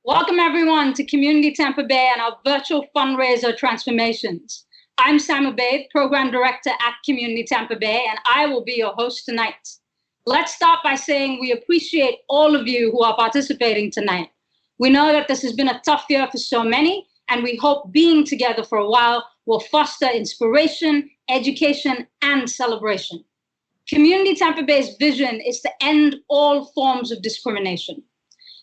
Welcome everyone to Community Tampa Bay and our virtual fundraiser transformations. I'm Sama Babe, Program Director at Community Tampa Bay, and I will be your host tonight. Let's start by saying we appreciate all of you who are participating tonight. We know that this has been a tough year for so many, and we hope being together for a while will foster inspiration, education, and celebration. Community Tampa Bay's vision is to end all forms of discrimination.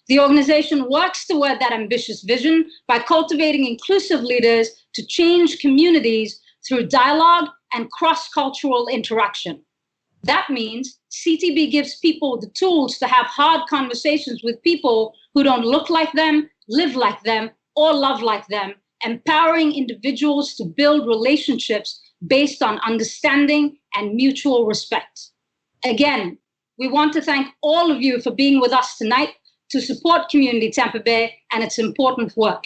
The organization works toward that ambitious vision by cultivating inclusive leaders to change communities through dialogue and cross-cultural interaction. That means CTB gives people the tools to have hard conversations with people who don't look like them, live like them, or love like them, empowering individuals to build relationships based on understanding and mutual respect. Again, we want to thank all of you for being with us tonight to support Community Tampa Bay and its important work.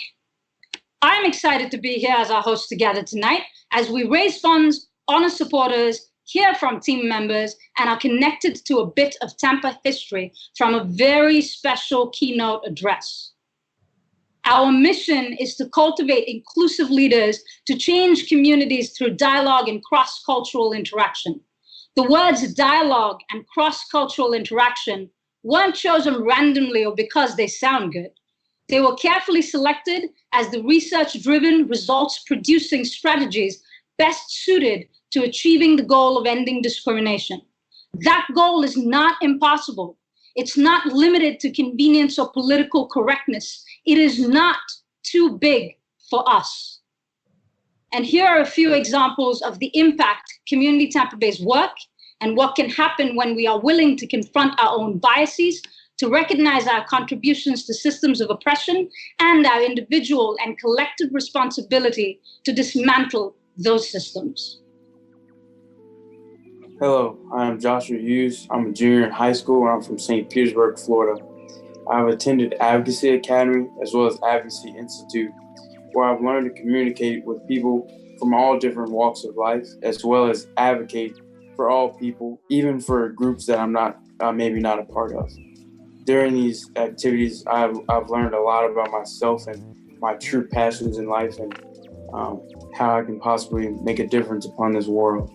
I'm excited to be here as our host together tonight as we raise funds, honor supporters, hear from team members, and are connected to a bit of Tampa history from a very special keynote address. Our mission is to cultivate inclusive leaders to change communities through dialogue and cross-cultural interaction. The words dialogue and cross-cultural interaction weren't chosen randomly or because they sound good. They were carefully selected as the research-driven, results-producing strategies best suited to achieving the goal of ending discrimination. That goal is not impossible. It's not limited to convenience or political correctness. It is not too big for us. And here are a few examples of the impact Community Tampa Bay's work and what can happen when we are willing to confront our own biases, to recognize our contributions to systems of oppression, and our individual and collective responsibility to dismantle those systems. Hello, I'm Joshua Hughes. I'm a junior in high school and I'm from St. Petersburg, Florida. I've attended Advocacy Academy as well as Advocacy Institute, where I've learned to communicate with people from all different walks of life, as well as advocate for all people, even for groups that I'm not, maybe not a part of. During these activities, I've learned a lot about myself and my true passions in life and how I can possibly make a difference upon this world.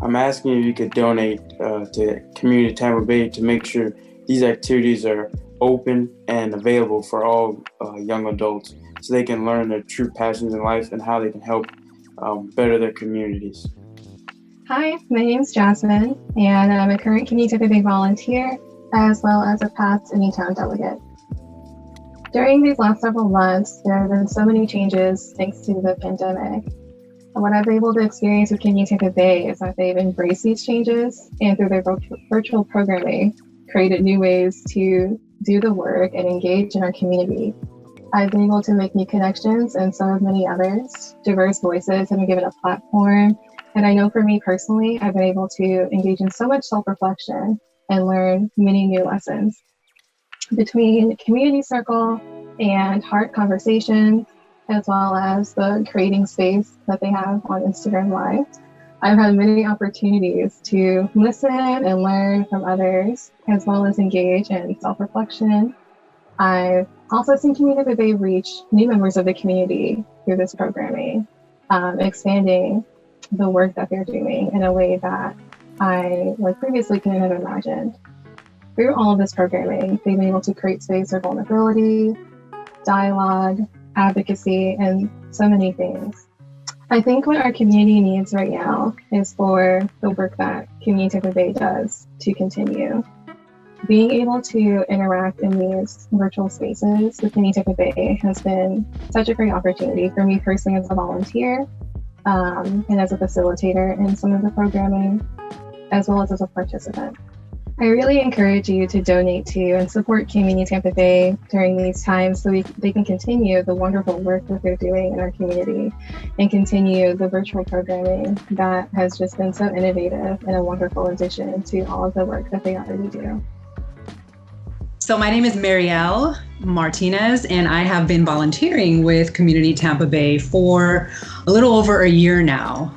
I'm asking if you could donate to Community Tampa Bay to make sure these activities are open and available for all young adults so they can learn their true passions in life and how they can help better their communities. Hi, my name is Jasmine, and I'm a current Community Tampa Bay volunteer, as well as a past Anytown delegate. During these last several months, there have been so many changes thanks to the pandemic. And what I've been able to experience with Community Tampa Bay is that they've embraced these changes and through their virtual programming, created new ways to do the work and engage in our community. I've been able to make new connections and so have many others. Diverse voices have been given a platform. And I know for me personally, I've been able to engage in so much self-reflection and learn many new lessons. Between community circle and heart conversations, as well as the creating space that they have on Instagram Live, I've had many opportunities to listen and learn from others, as well as engage in self-reflection. I've also seen Community Tampa Bay reach new members of the community through this programming, expanding the work that they're doing in a way that I previously couldn't have imagined. Through all of this programming, they've been able to create space for vulnerability, dialogue, advocacy, and so many things. I think what our community needs right now is for the work that Community Tampa Bay does to continue. Being able to interact in these virtual spaces with Community Tampa Bay has been such a great opportunity for me personally as a volunteer, and as a facilitator in some of the programming, as well as a participant. I really encourage you to donate to and support Community Tampa Bay during these times so they can continue the wonderful work that they're doing in our community and continue the virtual programming that has just been so innovative and a wonderful addition to all of the work that they already do. So my name is Marielle Martinez, and I have been volunteering with Community Tampa Bay for a little over a year now.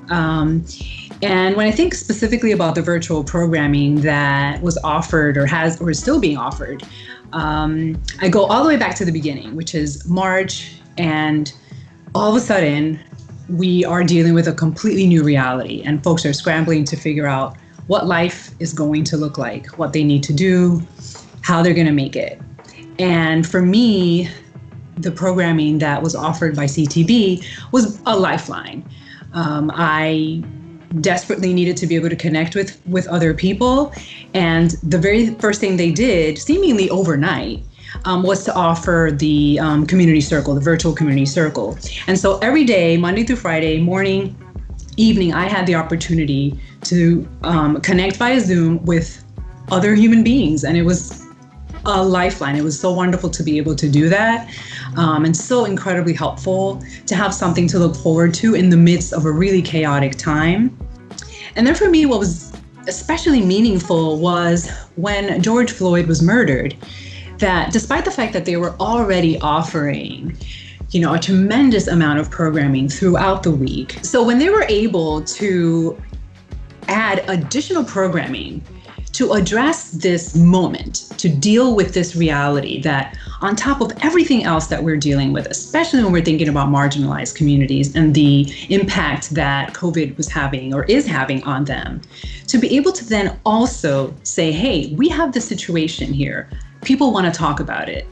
And when I think specifically about the virtual programming that was offered or is still being offered, I go all the way back to the beginning, which is March, and all of a sudden, we are dealing with a completely new reality, and folks are scrambling to figure out what life is going to look like, what they need to do, how they're going to make it. And for me, the programming that was offered by CTB was a lifeline. I desperately needed to be able to connect with other people. And the very first thing they did, seemingly overnight, was to offer the community circle, the virtual community circle. And so every day, Monday through Friday, morning, evening, I had the opportunity to connect via Zoom with other human beings. And it was a lifeline. It was so wonderful to be able to do that, and so incredibly helpful to have something to look forward to in the midst of a really chaotic time. And then for me, what was especially meaningful was when George Floyd was murdered, that despite the fact that they were already offering, a tremendous amount of programming throughout the week. So when they were able to add additional programming to address this moment, to deal with this reality that on top of everything else that we're dealing with, especially when we're thinking about marginalized communities and the impact that COVID was having or is having on them, to be able to then also say, hey, we have this situation here. People want to talk about it.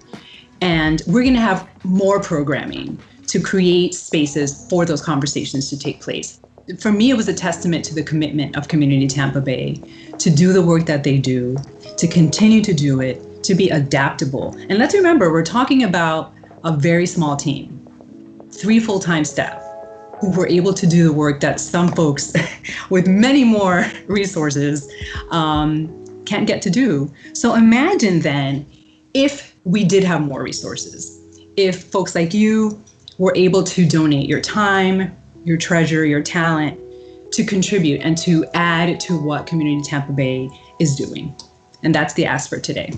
And we're going to have more programming to create spaces for those conversations to take place. For me, it was a testament to the commitment of Community Tampa Bay to do the work that they do, to continue to do it, to be adaptable. And let's remember, we're talking about a very small team, 3 full-time staff who were able to do the work that some folks with many more resources can't get to do. So imagine then if we did have more resources, if folks like you were able to donate your time, your treasure, your talent to contribute and to add to what Community Tampa Bay is doing. And that's the ask for today.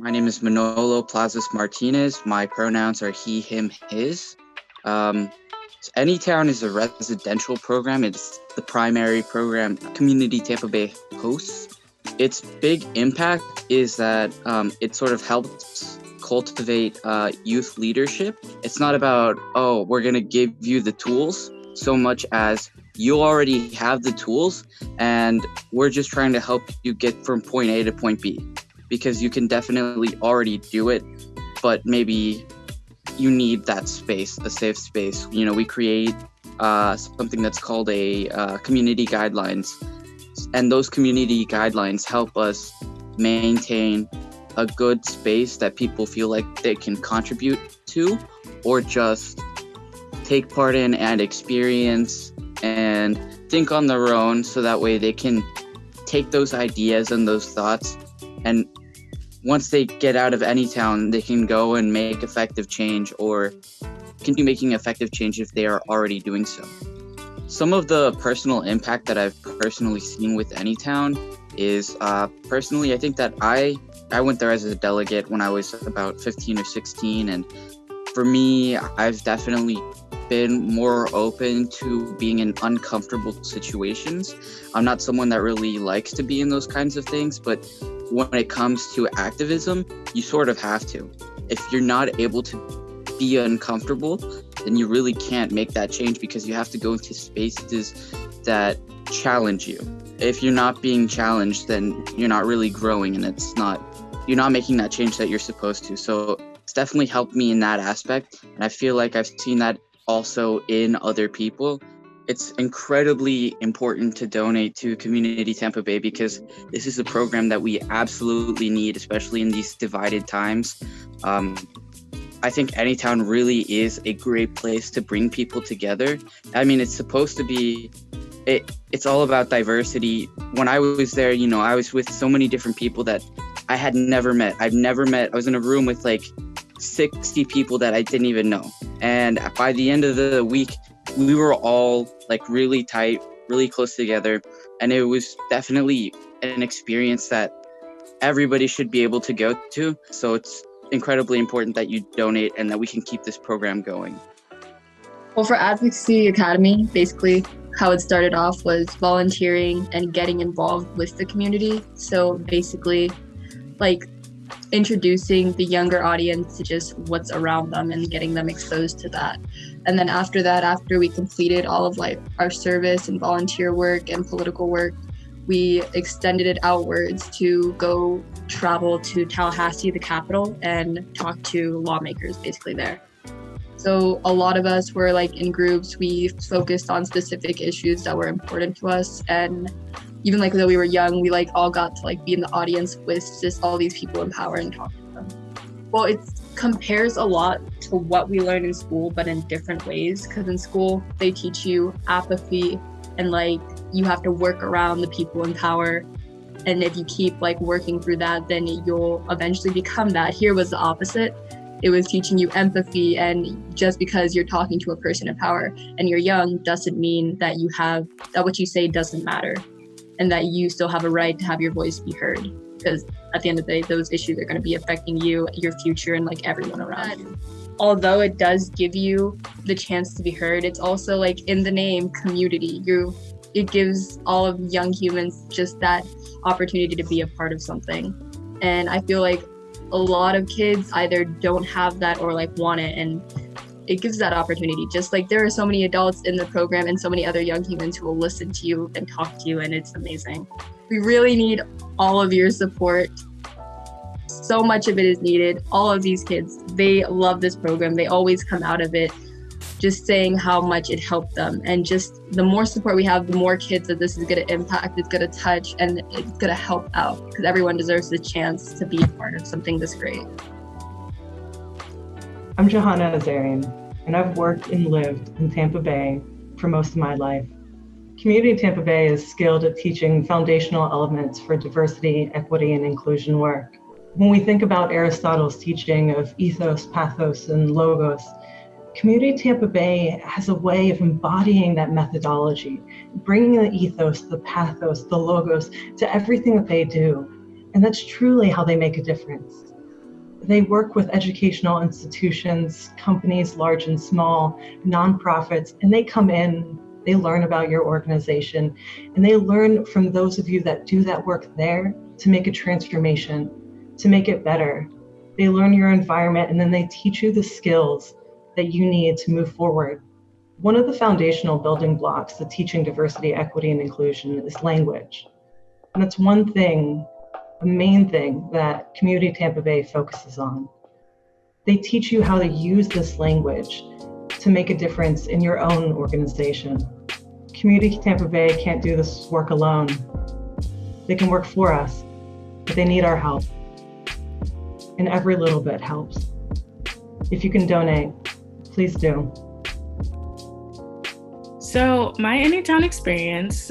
My name is Manolo Plazas Martinez. My pronouns are he, him, his. Anytown is a residential program. It's the primary program Community Tampa Bay hosts. Its big impact is that it sort of helps cultivate youth leadership. It's not about, oh, we're going to give you the tools, so much as you already have the tools and we're just trying to help you get from point A to point B, because you can definitely already do it, but maybe you need that space, a safe space. We create something that's called a community guidelines, and those community guidelines help us maintain a good space that people feel like they can contribute to or just take part in and experience and think on their own, so that way they can take those ideas and those thoughts, and once they get out of Anytown, they can go and make effective change or continue making effective change if they are already doing so. Some of the personal impact that I've personally seen with Anytown is personally, I think that I went there as a delegate when I was about 15 or 16. And for me, I've definitely been more open to being in uncomfortable situations. I'm not someone that really likes to be in those kinds of things, but when it comes to activism, you sort of have to. If you're not able to be uncomfortable, then you really can't make that change, because you have to go into spaces that challenge you. If you're not being challenged, then you're not really growing, and you're not making that change that you're supposed to. So it's definitely helped me in that aspect. And I feel like I've seen that also in other people. It's incredibly important to donate to Community Tampa Bay, because this is a program that we absolutely need, especially in these divided times. I think Anytown really is a great place to bring people together. I mean, it's supposed to be, it's all about diversity. When I was there, I was with so many different people that I had never met. I was in a room with like 60 people that I didn't even know. And by the end of the week, we were all like really tight, really close together. And it was definitely an experience that everybody should be able to go to. So it's incredibly important that you donate and that we can keep this program going. Well, for Advocacy Academy, basically how it started off was volunteering and getting involved with the community. So basically, like, introducing the younger audience to just what's around them and getting them exposed to that. And then after that, after we completed all of like our service and volunteer work and political work, we extended it outwards to go travel to Tallahassee, the capital, and talk to lawmakers basically there. So a lot of us were like in groups. We focused on specific issues that were important to us. And even like though we were young, we like all got to like be in the audience with just all these people in power and talk to them. Well, it compares a lot to what we learn in school, but in different ways. Because in school, they teach you apathy and like you have to work around the people in power. And if you keep like working through that, then you'll eventually become that. Here was the opposite. It was teaching you empathy, and just because you're talking to a person in power and you're young doesn't mean that that what you say doesn't matter and that you still have a right to have your voice be heard. Because at the end of the day, those issues are going to be affecting you, your future, and like everyone around you. Although it does give you the chance to be heard, it's also like in the name community. It gives all of young humans just that opportunity to be a part of something. And I feel like a lot of kids either don't have that or like want it, and it gives that opportunity. Just like there are so many adults in the program and so many other young humans who will listen to you and talk to you, and it's amazing. We really need all of your support. So much of it is needed. All of these kids, they love this program. They always come out of it just saying how much it helped them. And just the more support we have, the more kids that this is going to impact, it's going to touch, and it's going to help out, because everyone deserves the chance to be a part of something this great. I'm Johanna Azarian, and I've worked and lived in Tampa Bay for most of my life. Community Tampa Bay is skilled at teaching foundational elements for diversity, equity, and inclusion work. When we think about Aristotle's teaching of ethos, pathos, and logos, Community Tampa Bay has a way of embodying that methodology, bringing the ethos, the pathos, the logos to everything that they do. And that's truly how they make a difference. They work with educational institutions, companies large and small, nonprofits, and they come in, they learn about your organization, and they learn from those of you that do that work there to make a transformation, to make it better. They learn your environment, and then they teach you the skills that you need to move forward. One of the foundational building blocks to teaching diversity, equity, and inclusion is language. And that's one thing, a main thing that Community Tampa Bay focuses on. They teach you how to use this language to make a difference in your own organization. Community Tampa Bay can't do this work alone. They can work for us, but they need our help. And every little bit helps. If you can donate, please do. So my Anytown experience,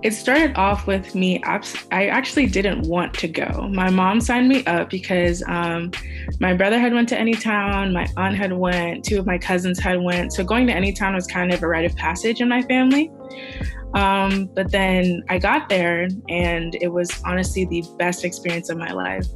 it started off with me, I actually didn't want to go. My mom signed me up because my brother had went to Anytown, my aunt had went, 2 of my cousins had went. So going to Anytown was kind of a rite of passage in my family. But then I got there and it was honestly the best experience of my life.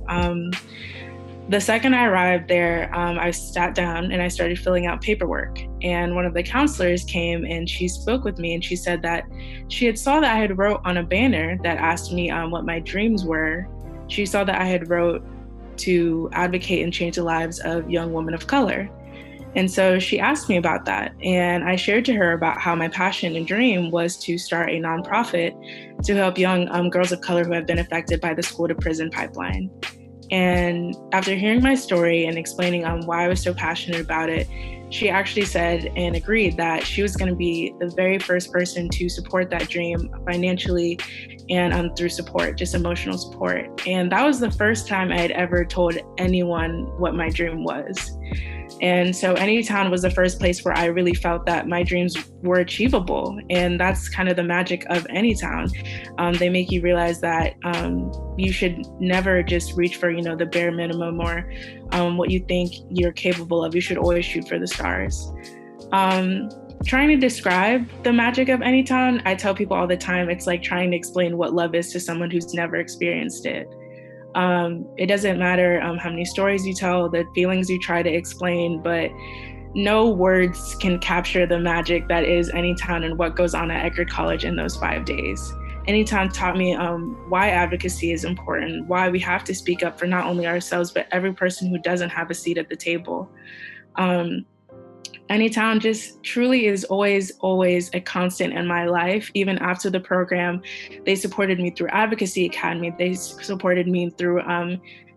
The second I arrived there, I sat down and I started filling out paperwork. And one of the counselors came and she spoke with me and she said that she had saw that I had wrote on a banner that asked me what my dreams were. She saw that I had wrote to advocate and change the lives of young women of color. And so she asked me about that. And I shared to her about how my passion and dream was to start a nonprofit to help young girls of color who have been affected by the school to prison pipeline. And after hearing my story and explaining why I was so passionate about it, she actually said and agreed that she was going to be the very first person to support that dream financially and through support, just emotional support. And that was the first time I had ever told anyone what my dream was. And so Anytown was the first place where I really felt that my dreams were achievable. And that's kind of the magic of Anytown. They make you realize that you should never just reach for, the bare minimum or what you think you're capable of. You should always shoot for the stars. Trying to describe the magic of Anytown, I tell people all the time, it's like trying to explain what love is to someone who's never experienced it. It doesn't matter how many stories you tell, the feelings you try to explain, but no words can capture the magic that is Anytown and what goes on at Eckerd College in those 5 days. Anytown taught me why advocacy is important, why we have to speak up for not only ourselves, but every person who doesn't have a seat at the table. Anytown just truly is always a constant in my life. Even after the program, they supported me through Advocacy Academy. They supported me through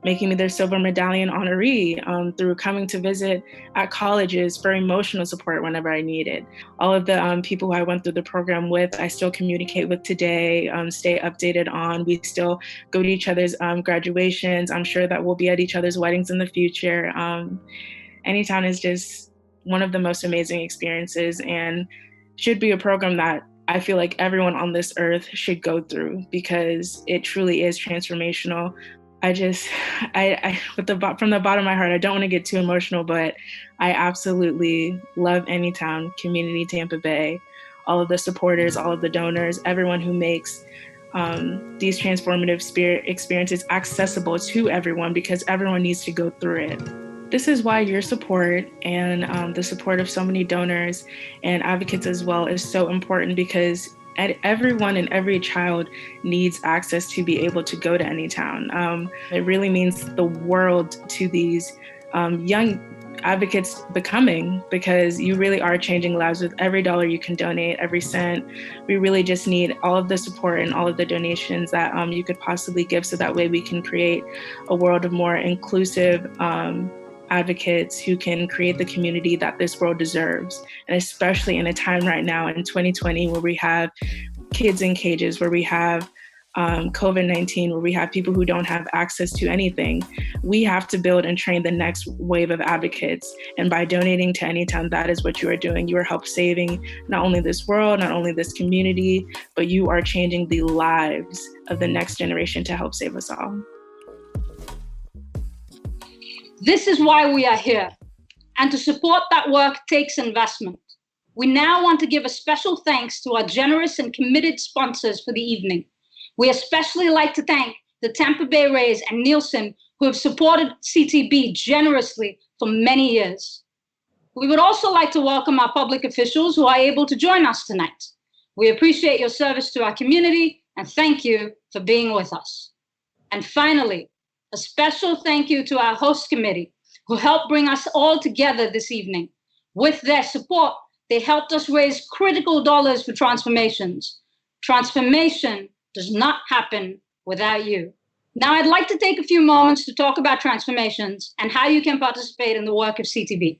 making me their Silver Medallion honoree, through coming to visit at colleges for emotional support whenever I needed. All of the people who I went through the program with, I still communicate with today, stay updated on. We still go to each other's graduations. I'm sure that we'll be at each other's weddings in the future. Anytown is just one of the most amazing experiences and should be a program that I feel like everyone on this earth should go through because it truly is transformational. From the bottom of my heart, I don't want to get too emotional, but I absolutely love Anytown, Community Tampa Bay, all of the supporters, all of the donors, everyone who makes these transformative experiences accessible to everyone because everyone needs to go through it. This is why your support and the support of so many donors and advocates as well is so important because everyone and every child needs access to be able to go to Anytown. It really means the world to these young advocates becoming because you really are changing lives with every dollar you can donate, every cent. We really just need all of the support and all of the donations that you could possibly give so that way we can create a world of more inclusive advocates who can create the community that this world deserves. And especially in a time right now in 2020 where we have kids in cages, where we have COVID-19, where we have people who don't have access to anything, we have to build and train the next wave of advocates. And by donating to Anytown, that is what you are doing. You are help saving not only this world, not only this community, but you are changing the lives of the next generation to help save us all. This is why we are here. And to support that work takes investment. We now want to give a special thanks to our generous and committed sponsors for the evening. We especially like to thank the Tampa Bay Rays and Nielsen, who have supported CTB generously for many years. We would also like to welcome our public officials who are able to join us tonight. We appreciate your service to our community and thank you for being with us. And finally, a special thank you to our host committee who helped bring us all together this evening. With their support, they helped us raise critical dollars for transformations. Transformation does not happen without you. Now, I'd like to take a few moments to talk about transformations and how you can participate in the work of CTB.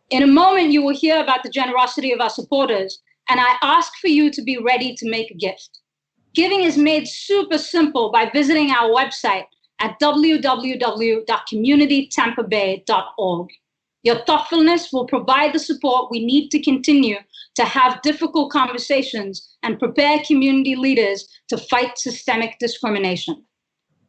In a moment, you will hear about the generosity of our supporters, and I ask for you to be ready to make a gift. Giving is made super simple by visiting our website at www.communitytampabay.org. Your thoughtfulness will provide the support we need to continue to have difficult conversations and prepare community leaders to fight systemic discrimination.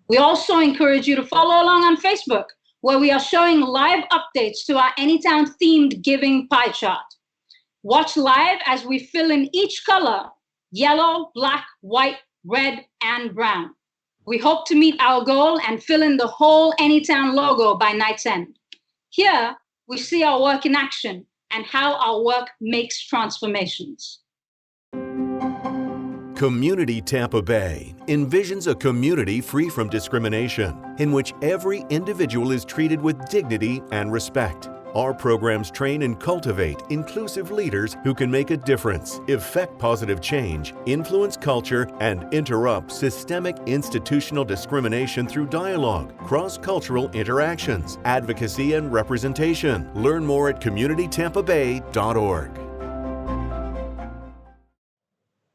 We also encourage you to follow along on Facebook, where we are showing live updates to our Anytown themed giving pie chart. Watch live as we fill in each color: yellow, black, white, red, and brown. We hope to meet our goal and fill in the whole Anytown logo by night's end. Here, we see our work in action and how our work makes transformations. Community Tampa Bay envisions a community free from discrimination, in which every individual is treated with dignity and respect. Our programs train and cultivate inclusive leaders who can make a difference, effect positive change, influence culture, and interrupt systemic institutional discrimination through dialogue, cross-cultural interactions, advocacy, and representation. Learn more at communitytampabay.org.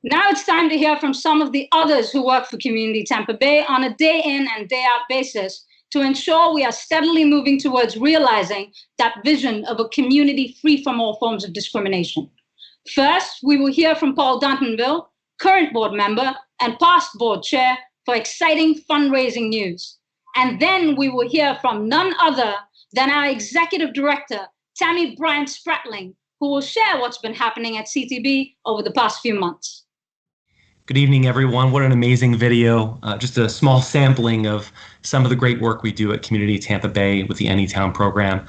Now it's time to hear from some of the others who work for Community Tampa Bay on a day in and day out basis to ensure we are steadily moving towards realizing that vision of a community free from all forms of discrimination. First, we will hear from Paul Duntonville, current board member and past board chair, for exciting fundraising news. And then we will hear from none other than our executive director, Tammy Bryant Spratling, who will share what's been happening at CTB over the past few months. Good evening, everyone. What an amazing video. Just a small sampling of some of the great work we do at Community Tampa Bay with the Anytown program.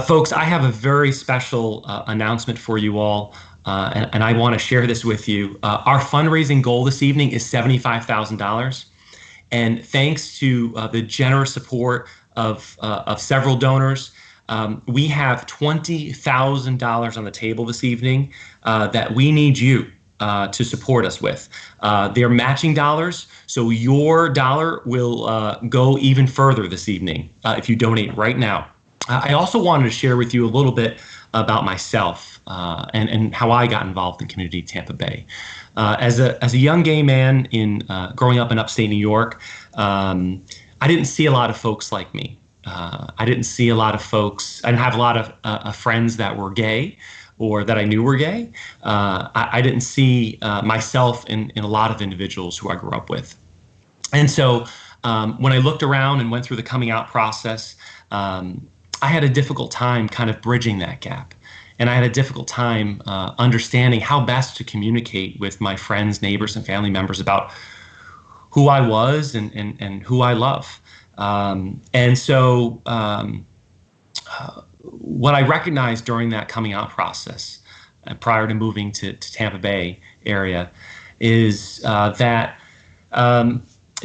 Folks, I have a very special announcement for you all, and I want to share this with you. Our fundraising goal this evening is $75,000. And thanks to the generous support of several donors, we have $20,000 on the table this evening that we need you to support us with. They're matching dollars, so your dollar will go even further this evening if you donate right now. I also wanted to share with you a little bit about myself and how I got involved in Community Tampa Bay. As a young gay man in growing up in upstate New York, I didn't see a lot of folks like me. I didn't see a lot of folks. I didn't have a lot of friends that were gay or that I knew were gay. I didn't see myself in a lot of individuals who I grew up with. And so when I looked around and went through the coming out process, I had a difficult time kind of bridging that gap. And I had a difficult time understanding how best to communicate with my friends, neighbors, and family members about who I was and who I love. And so what I recognized during that coming out process, prior to moving to Tampa Bay area, is that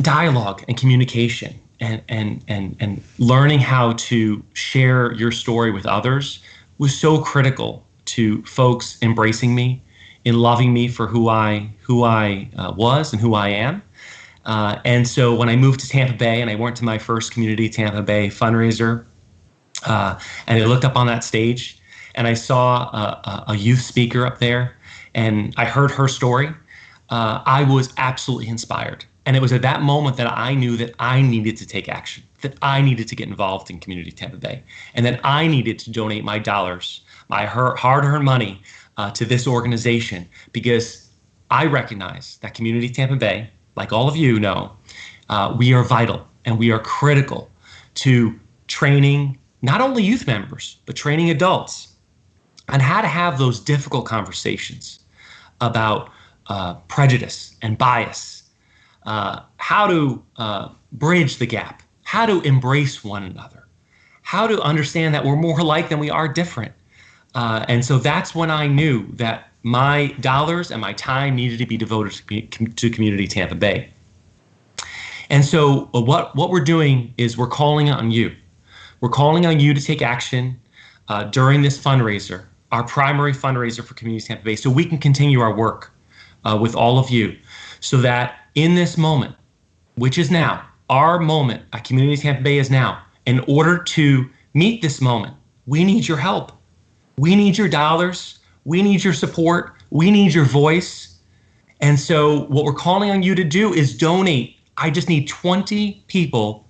dialogue and communication and learning how to share your story with others was so critical to folks embracing me, in loving me for who I was and who I am. And so when I moved to Tampa Bay and I went to my first Community Tampa Bay fundraiser, and I looked up on that stage and I saw a youth speaker up there and I heard her story, I was absolutely inspired. And it was at that moment that I knew that I needed to take action, that I needed to get involved in Community Tampa Bay, and that I needed to donate my dollars, my hard-earned money to this organization, because I recognize that Community Tampa Bay, like all of you know, we are vital and we are critical to training not only youth members, but training adults on how to have those difficult conversations about prejudice and bias, how to bridge the gap, how to embrace one another, how to understand that we're more alike than we are different. And so that's when I knew that my dollars and my time needed to be devoted to Community Tampa Bay. And so what we're doing is we're calling on you. We're calling on you to take action during this fundraiser, our primary fundraiser for Community Tampa Bay, so we can continue our work with all of you, so that in this moment, which is now, our moment at Community Tampa Bay is now, in order to meet this moment, we need your help. We need your dollars. We need your support. We need your voice. And so what we're calling on you to do is donate. I just need 20 people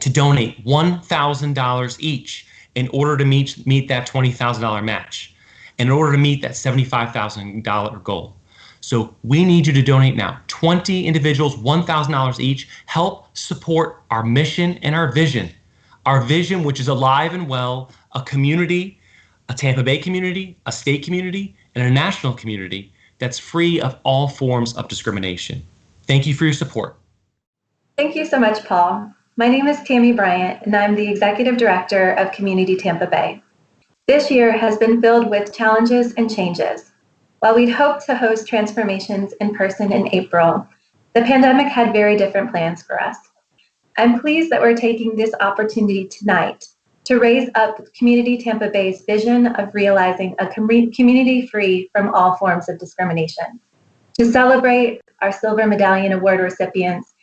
to donate $1,000 each in order to meet that $20,000 match, in order to meet that $75,000 goal. So we need you to donate now. 20 individuals, $1,000 each. Help support our mission and our vision. Our vision, which is alive and well, a community, a Tampa Bay community, a state community, and a national community that's free of all forms of discrimination. Thank you for your support. Thank you so much, Paul. My name is Tammy Bryant, and I'm the Executive Director of Community Tampa Bay. This year has been filled with challenges and changes. While we'd hoped to host transformations in person in April, the pandemic had very different plans for us. I'm pleased that we're taking this opportunity tonight to raise up Community Tampa Bay's vision of realizing a community free from all forms of discrimination, to celebrate our Silver Medallion Award recipients,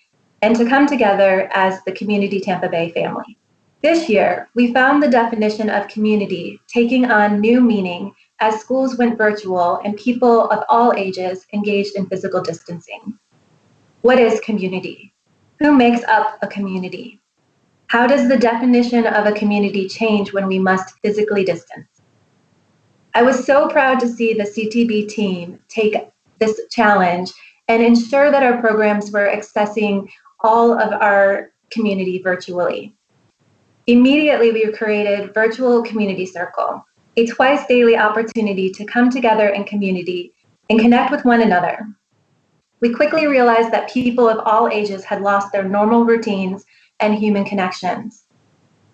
and to come together as the Community Tampa Bay family. This year, we found the definition of community taking on new meaning as schools went virtual and people of all ages engaged in physical distancing. What is community? Who makes up a community? How does the definition of a community change when we must physically distance? I was so proud to see the CTB team take this challenge and ensure that our programs were accessing all of our community virtually. Immediately, we created Virtual Community Circle, a twice daily opportunity to come together in community and connect with one another. We quickly realized that people of all ages had lost their normal routines and human connections.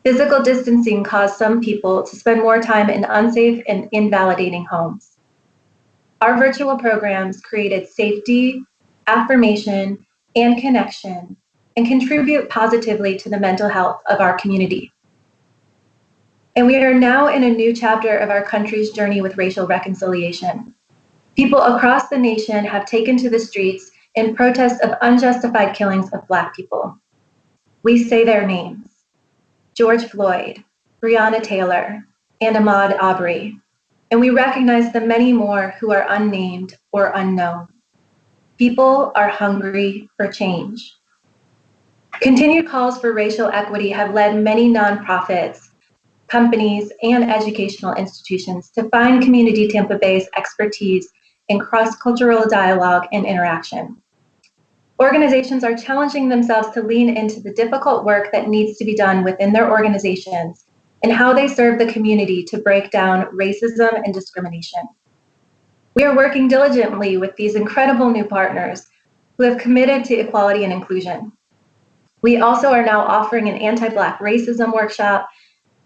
Physical distancing caused some people to spend more time in unsafe and invalidating homes. Our virtual programs created safety, affirmation, and connection, and contribute positively to the mental health of our community. And we are now in a new chapter of our country's journey with racial reconciliation. People across the nation have taken to the streets in protest of unjustified killings of Black people. We say their names: George Floyd, Breonna Taylor, and Ahmaud Arbery, and we recognize the many more who are unnamed or unknown. People are hungry for change. Continued calls for racial equity have led many nonprofits, companies, and educational institutions to find Community Tampa Bay's expertise in cross-cultural dialogue and interaction. Organizations are challenging themselves to lean into the difficult work that needs to be done within their organizations and how they serve the community to break down racism and discrimination. We are working diligently with these incredible new partners who have committed to equality and inclusion. We also are now offering an anti-Black racism workshop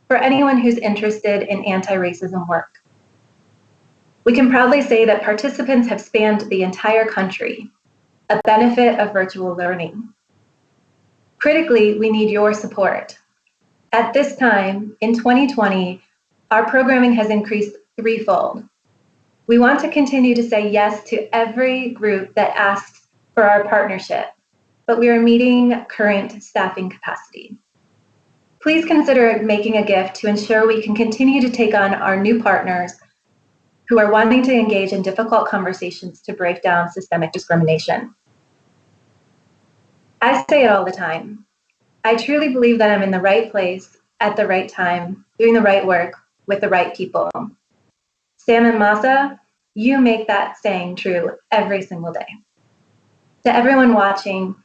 for anyone who's interested in anti-racism work. We can proudly say that participants have spanned the entire country, a benefit of virtual learning. Critically, we need your support. At this time, in 2020, our programming has increased threefold. We want to continue to say yes to every group that asks for our partnership, but we are meeting current staffing capacity. Please consider making a gift to ensure we can continue to take on our new partners who are wanting to engage in difficult conversations to break down systemic discrimination. I say it all the time. I truly believe that I'm in the right place at the right time, doing the right work with the right people. Sam and Masa, you make that saying true every single day. To everyone watching,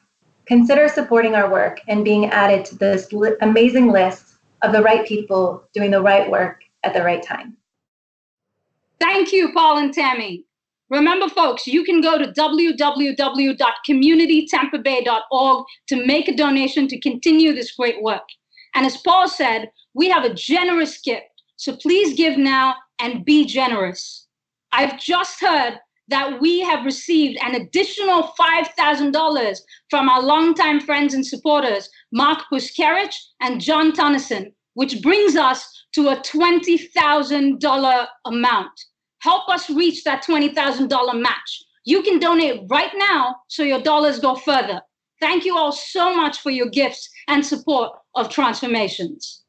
consider supporting our work and being added to this amazing list of the right people doing the right work at the right time. Thank you, Paul and Tammy. Remember, folks, you can go to www.communitytampabay.org to make a donation to continue this great work. And as Paul said, we have a generous gift, so please give now and be generous. I've just heard that we have received an additional $5,000 from our longtime friends and supporters, Mark Puskarich and John Tonneson, which brings us to a $20,000 amount. Help us reach that $20,000 match. You can donate right now so your dollars go further. Thank you all so much for your gifts and support of Transformations.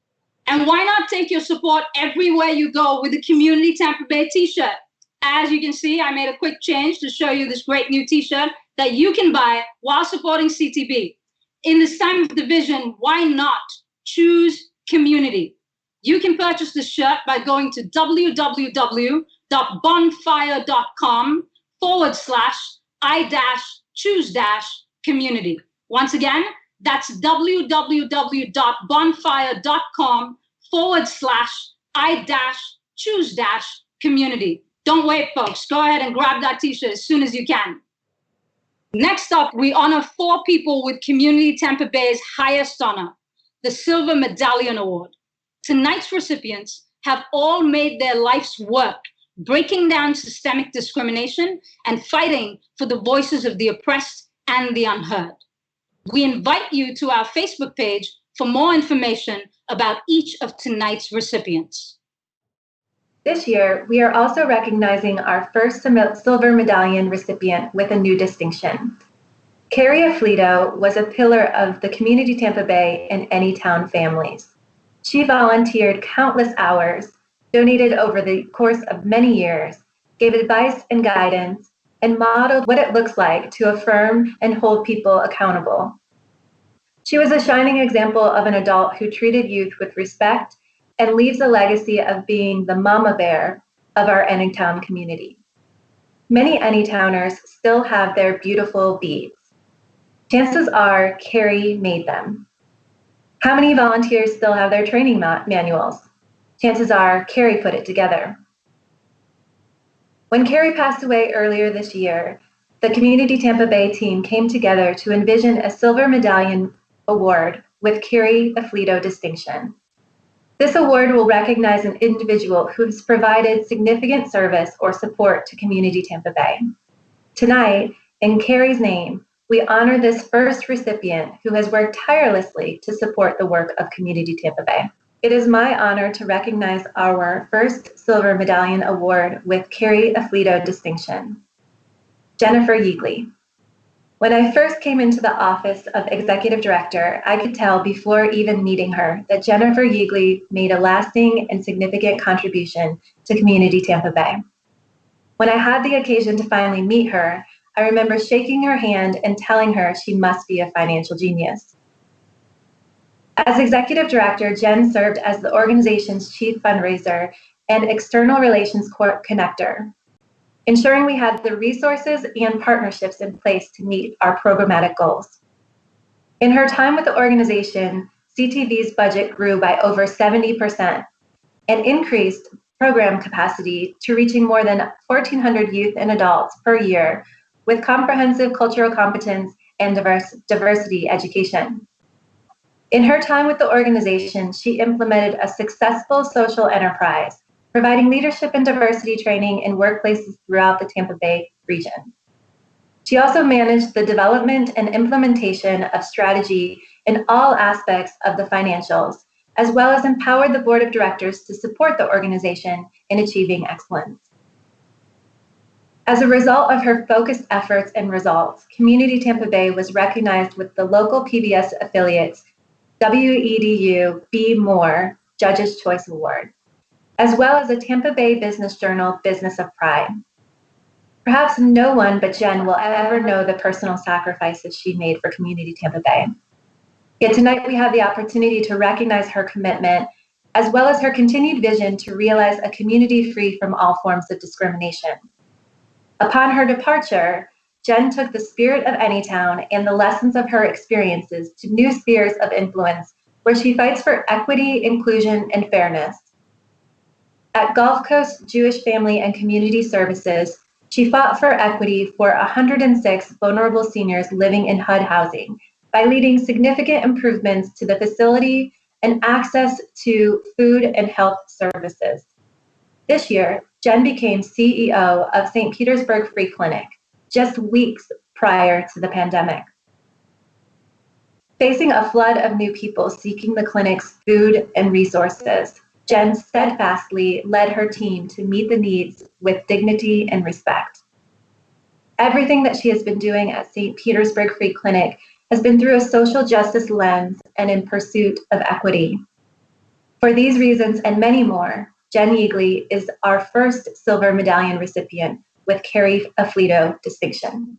And why not take your support everywhere you go with the Community Tampa Bay t-shirt? As you can see, I made a quick change to show you this great new t-shirt that you can buy while supporting CTB. In this time of division, why not choose community? You can purchase this shirt by going to www.bonfire.com/I-choose-community. Once again, that's www.bonfire.com/I-choose-community. Don't wait, folks. Go ahead and grab that t-shirt as soon as you can. Next up, we honor 4 people with Community Tampa Bay's highest honor, the Silver Medallion Award. Tonight's recipients have all made their life's work breaking down systemic discrimination and fighting for the voices of the oppressed and the unheard. We invite you to our Facebook page for more information about each of tonight's recipients. This year, we are also recognizing our first Silver Medallion recipient with a new distinction. Carrie Afflito was a pillar of the Community Tampa Bay and Anytown families. She volunteered countless hours, donated over the course of many years, gave advice and guidance, and modeled what it looks like to affirm and hold people accountable. She was a shining example of an adult who treated youth with respect and leaves a legacy of being the mama bear of our Anytown community. Many Anytowners still have their beautiful beads. Chances are Carrie made them. How many volunteers still have their training manuals? Chances are Carrie put it together. When Carrie passed away earlier this year, the Community Tampa Bay team came together to envision a Silver Medallion Award with Carrie Afflito distinction. This award will recognize an individual who has provided significant service or support to Community Tampa Bay. Tonight, in Carrie's name, we honor this first recipient who has worked tirelessly to support the work of Community Tampa Bay. It is my honor to recognize our first Silver Medallion Award with Carrie Afflito distinction. Jennifer Eagley. When I first came into the office of Executive Director, I could tell before even meeting her that Jennifer Eagley made a lasting and significant contribution to Community Tampa Bay. When I had the occasion to finally meet her, I remember shaking her hand and telling her she must be a financial genius. As Executive Director, Jen served as the organization's chief fundraiser and external relations connector, ensuring we had the resources and partnerships in place to meet our programmatic goals. In her time with the organization, CTV's budget grew by over 70% and increased program capacity to reaching more than 1,400 youth and adults per year with comprehensive cultural competence and diversity education. In her time with the organization, she implemented a successful social enterprise, providing leadership and diversity training in workplaces throughout the Tampa Bay region. She also managed the development and implementation of strategy in all aspects of the financials, as well as empowered the board of directors to support the organization in achieving excellence. As a result of her focused efforts and results, Community Tampa Bay was recognized with the local PBS affiliates WEDU Be More Judges' Choice Award, as well as a Tampa Bay Business Journal Business of Pride. Perhaps no one but Jen will ever know the personal sacrifices she made for Community Tampa Bay. Yet tonight we have the opportunity to recognize her commitment, as well as her continued vision to realize a community free from all forms of discrimination. Upon her departure, Jen took the spirit of Anytown and the lessons of her experiences to new spheres of influence, where she fights for equity, inclusion, and fairness. At Gulf Coast Jewish Family and Community Services, she fought for equity for 106 vulnerable seniors living in HUD housing by leading significant improvements to the facility and access to food and health services. This year, Jen became CEO of St. Petersburg Free Clinic, just weeks prior to the pandemic. Facing a flood of new people seeking the clinic's food and resources, Jen steadfastly led her team to meet the needs with dignity and respect. Everything that she has been doing at St. Petersburg Free Clinic has been through a social justice lens and in pursuit of equity. For these reasons and many more, Jen Eagley is our first Silver Medallion recipient with Carrie Afflito distinction.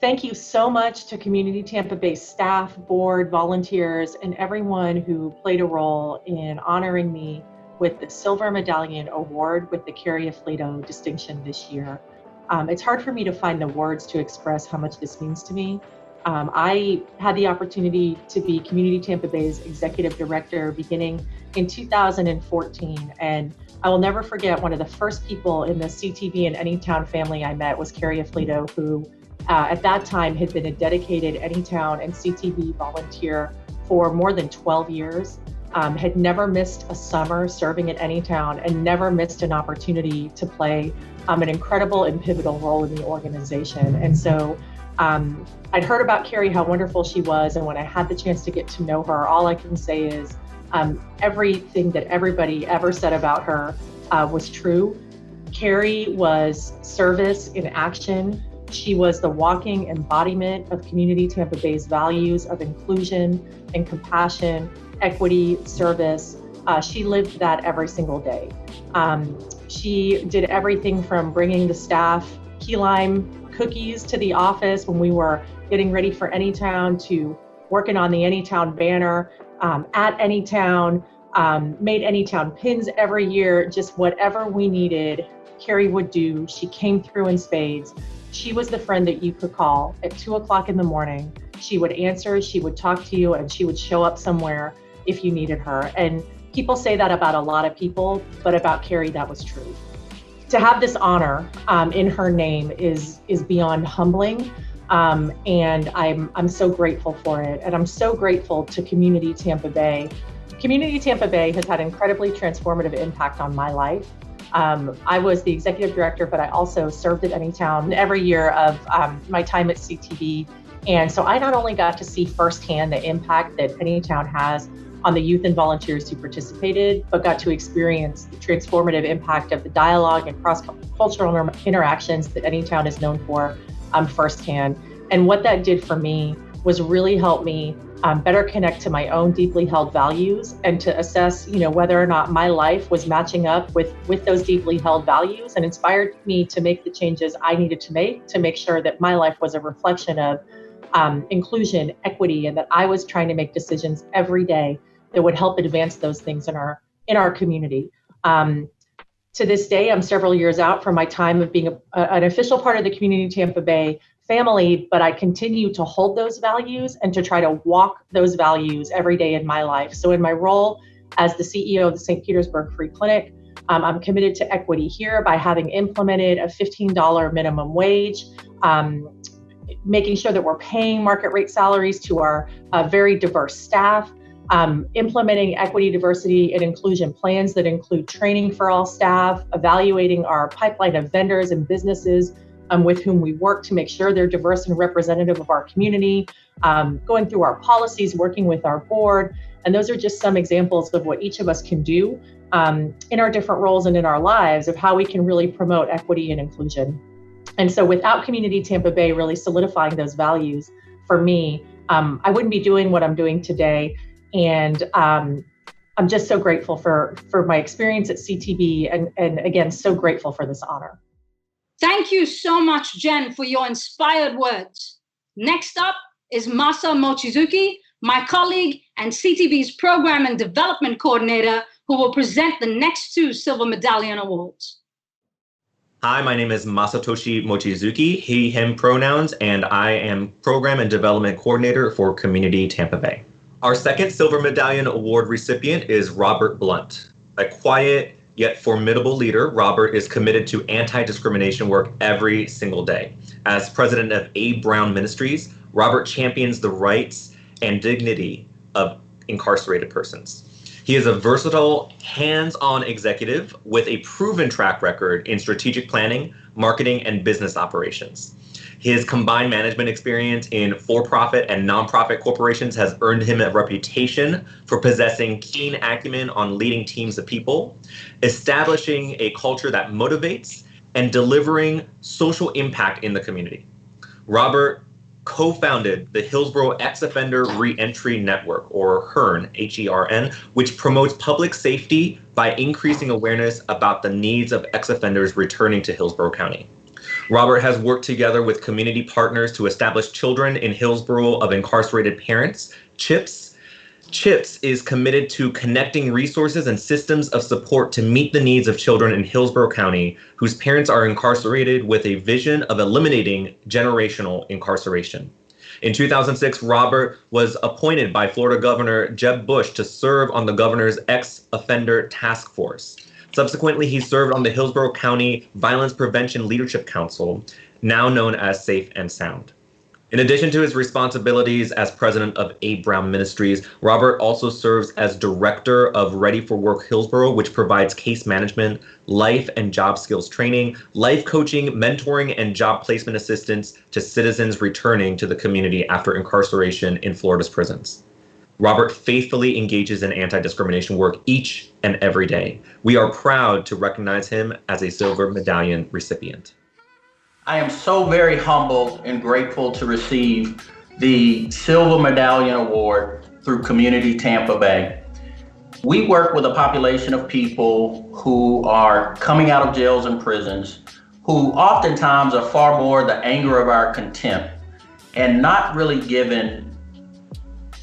Thank you so much to Community Tampa Bay staff, board, volunteers, and everyone who played a role in honoring me with the Silver Medallion Award with the Carrie Afflito distinction this year. It's hard for me to find the words to express how much this means to me. I had the opportunity to be Community Tampa Bay's executive director beginning in 2014, and I will never forget one of the first people in the CTV and Anytown family I met was Carrie Afflito, who at that time had been a dedicated Anytown and CTV volunteer for more than 12 years, had never missed a summer serving at Anytown and never missed an opportunity to play an incredible and pivotal role in the organization. And so I'd heard about Carrie, how wonderful she was, and when I had the chance to get to know her, all I can say is everything that everybody ever said about her was true. Carrie was service in action. She was the walking embodiment of Community Tampa Bay's values of inclusion and compassion, equity, service. She lived that every single day. She did everything from bringing the staff key lime cookies to the office when we were getting ready for Anytown, to working on the Anytown banner at Anytown, made Anytown pins every year. Just whatever we needed, Carrie would do. She came through in spades. She was the friend that you could call at 2 o'clock in the morning. She would answer, she would talk to you, and she would show up somewhere if you needed her. And people say that about a lot of people, but about Carrie, that was true. To have this honor in her name is beyond humbling, and I'm so grateful for it. And I'm so grateful to Community Tampa Bay Community Tampa Bay has had incredibly transformative impact on my life. I was the executive director, but I also served at Anytown every year of my time at CTB. And so I not only got to see firsthand the impact that Anytown has on the youth and volunteers who participated, but got to experience the transformative impact of the dialogue and cross-cultural interactions that Anytown is known for firsthand. And what that did for me was really help me better connect to my own deeply held values and to assess, whether or not my life was matching up with those deeply held values, and inspired me to make the changes I needed to make sure that my life was a reflection of inclusion, equity, and that I was trying to make decisions every day that would help advance those things in our community. To this day, I'm several years out from my time of being an official part of the Community Tampa Bay family, but I continue to hold those values and to try to walk those values every day in my life. So in my role as the CEO of the St. Petersburg Free Clinic, I'm committed to equity here by having implemented a $15 minimum wage, making sure that we're paying market rate salaries to our very diverse staff, implementing equity, diversity, and inclusion plans that include training for all staff, evaluating our pipeline of vendors and businesses with whom we work to make sure they're diverse and representative of our community, going through our policies, working with our board. And those are just some examples of what each of us can do in our different roles and in our lives of how we can really promote equity and inclusion. And so without Community Tampa Bay really solidifying those values for me, I wouldn't be doing what I'm doing today. And I'm just so grateful for my experience at CTB and again, so grateful for this honor. Thank you so much, Jen, for your inspired words. Next up is Masa Mochizuki, my colleague and CTB's Program and Development Coordinator, who will present the next 2 Silver Medallion Awards. Hi, my name is Masatoshi Mochizuki, he, him pronouns, and I am Program and Development Coordinator for Community Tampa Bay. Our second Silver Medallion Award recipient is Robert Blunt. A quiet yet formidable leader, Robert is committed to anti-discrimination work every single day. As president of A. Brown Ministries, Robert champions the rights and dignity of incarcerated persons. He is a versatile, hands-on executive with a proven track record in strategic planning, marketing, and business operations. His combined management experience in for-profit and nonprofit corporations has earned him a reputation for possessing keen acumen on leading teams of people, establishing a culture that motivates, and delivering social impact in the community. Robert co-founded the Hillsborough Ex-Offender Reentry Network, or HERN, H-E-R-N, which promotes public safety by increasing awareness about the needs of ex-offenders returning to Hillsborough County. Robert has worked together with community partners to establish Children in Hillsborough of Incarcerated Parents, CHIPS. CHIPS is committed to connecting resources and systems of support to meet the needs of children in Hillsborough County whose parents are incarcerated, with a vision of eliminating generational incarceration. In 2006, Robert was appointed by Florida Governor Jeb Bush to serve on the governor's ex-offender task force. Subsequently, he served on the Hillsborough County Violence Prevention Leadership Council, now known as Safe and Sound. In addition to his responsibilities as president of A. Brown Ministries, Robert also serves as director of Ready for Work Hillsborough, which provides case management, life and job skills training, life coaching, mentoring, and job placement assistance to citizens returning to the community after incarceration in Florida's prisons. Robert faithfully engages in anti-discrimination work each and every day. We are proud to recognize him as a Silver Medallion recipient. I am so very humbled and grateful to receive the Silver Medallion Award through Community Tampa Bay. We work with a population of people who are coming out of jails and prisons, who oftentimes are far more the anger of our contempt and not really given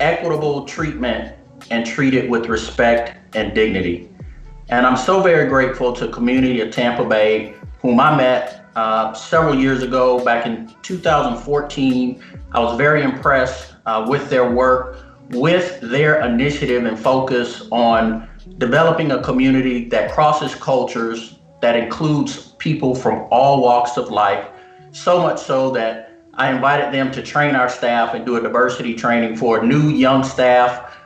equitable treatment and treated with respect and dignity. And I'm so very grateful to Community of Tampa Bay, whom I met several years ago, back in 2014. I was very impressed with their work, with their initiative and focus on developing a community that crosses cultures, that includes people from all walks of life, so much so that I invited them to train our staff and do a diversity training for new young staff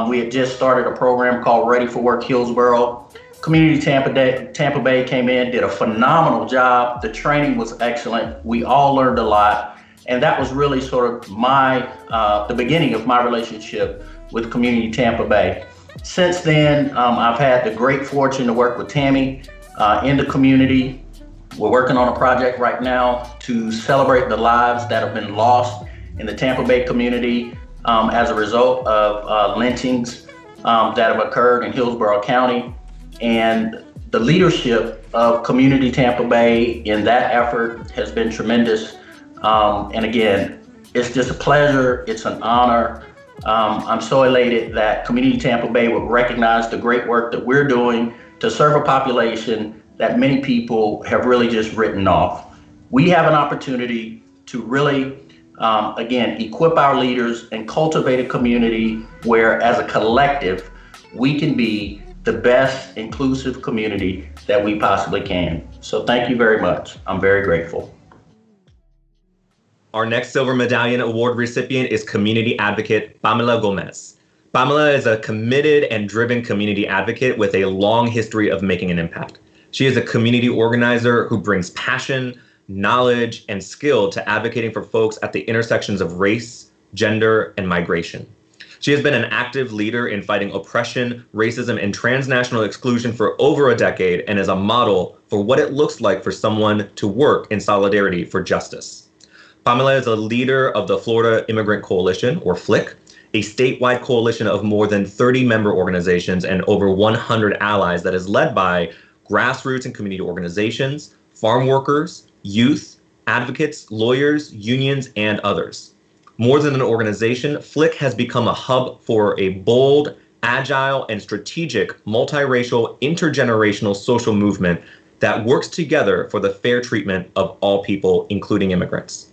We had just started a program called Ready for Work Hillsborough. Community Tampa Bay came in, did a phenomenal job. The training was excellent. We all learned a lot. And that was really sort of the beginning of my relationship with Community Tampa Bay. Since then, I've had the great fortune to work with Tammy in the community. We're working on a project right now to celebrate the lives that have been lost in the Tampa Bay community as a result of lynchings that have occurred in Hillsborough County. And the leadership of Community Tampa Bay in that effort has been tremendous. And again, it's just a pleasure. It's an honor. I'm so elated that Community Tampa Bay would recognize the great work that we're doing to serve a population that many people have really just written off. We have an opportunity to really, again, equip our leaders and cultivate a community where, as a collective, we can be the best inclusive community that we possibly can. So thank you very much. I'm very grateful. Our next Silver Medallion Award recipient is community advocate Pamela Gomez. Pamela is a committed and driven community advocate with a long history of making an impact. She is a community organizer who brings passion, knowledge, and skill to advocating for folks at the intersections of race, gender, and migration. She has been an active leader in fighting oppression, racism, and transnational exclusion for over a decade and is a model for what it looks like for someone to work in solidarity for justice. Pamela is a leader of the Florida Immigrant Coalition, or FLIC, a statewide coalition of more than 30 member organizations and over 100 allies that is led by grassroots and community organizations, farm workers, youth, advocates, lawyers, unions, and others. More than an organization, FLIC has become a hub for a bold, agile, and strategic multiracial, intergenerational social movement that works together for the fair treatment of all people, including immigrants.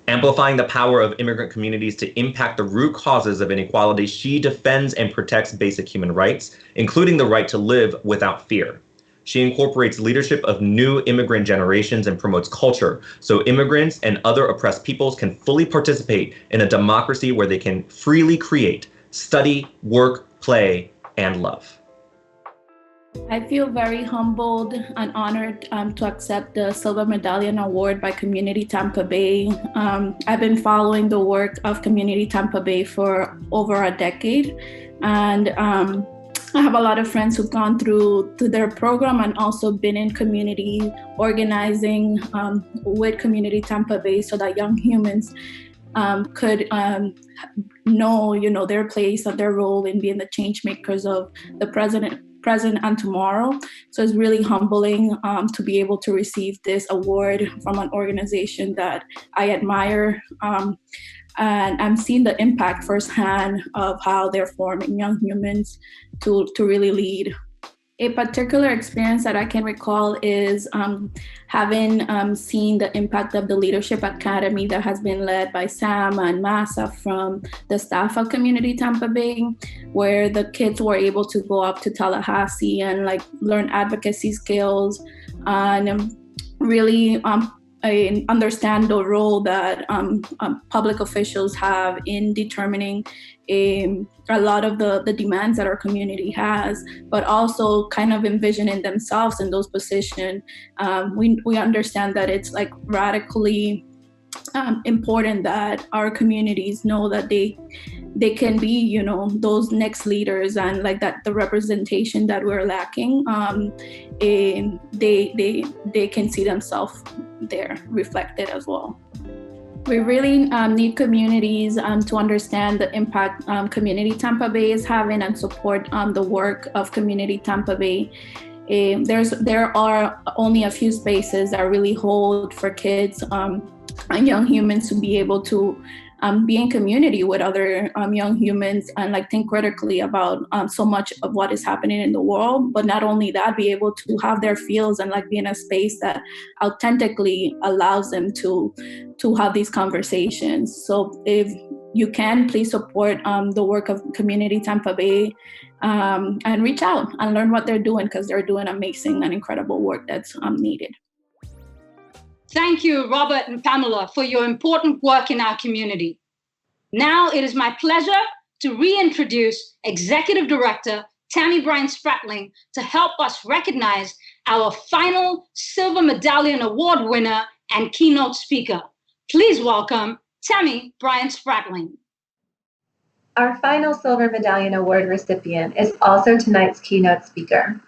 Amplifying the power of immigrant communities to impact the root causes of inequality, she defends and protects basic human rights, including the right to live without fear. She incorporates leadership of new immigrant generations and promotes culture so immigrants and other oppressed peoples can fully participate in a democracy where they can freely create, study, work, play, and love. I feel very humbled and honored to accept the Silver Medallion Award by Community Tampa Bay. I've been following the work of Community Tampa Bay for over a decade, and I have a lot of friends who've gone through their program and also been in community organizing with Community Tampa Bay so that young humans could know, their place and their role in being the change makers of the present and tomorrow. So it's really humbling to be able to receive this award from an organization that I admire. And I'm seeing the impact firsthand of how they're forming young humans to really lead. A particular experience that I can recall is having seen the impact of the Leadership Academy that has been led by Sam and Masa from the staff of Community Tampa Bay, where the kids were able to go up to Tallahassee and learn advocacy skills and really understand the role that public officials have in determining a lot of the demands that our community has, but also kind of envisioning themselves in those positions. We understand that it's radically important that our communities know that they can be, those next leaders, and that the representation that we're lacking, they can see themselves there reflected as well. We really need communities to understand the impact Community Tampa Bay is having and support the work of Community Tampa Bay. There are only a few spaces that really hold for kids and young humans to be able to be in community with other young humans and think critically about so much of what is happening in the world. But not only that, be able to have their feels and be in a space that authentically allows them to have these conversations. So if you can, please support the work of Community Tampa Bay and reach out and learn what they're doing, because they're doing amazing and incredible work that's needed. Thank you, Robert and Pamela, for your important work in our community. Now it is my pleasure to reintroduce Executive Director Tammy Bryant-Spratling to help us recognize our final Silver Medallion Award winner and keynote speaker. Please welcome Tammy Bryant-Spratling. Our final Silver Medallion Award recipient is also tonight's keynote speaker.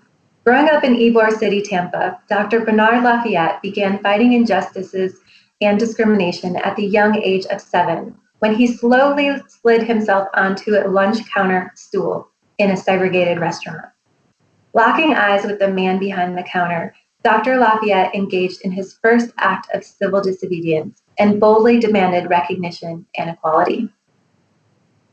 Growing up in Ybor City, Tampa, Dr. Bernard Lafayette began fighting injustices and discrimination at the young age of 7, when he slowly slid himself onto a lunch counter stool in a segregated restaurant. Locking eyes with the man behind the counter, Dr. Lafayette engaged in his first act of civil disobedience and boldly demanded recognition and equality.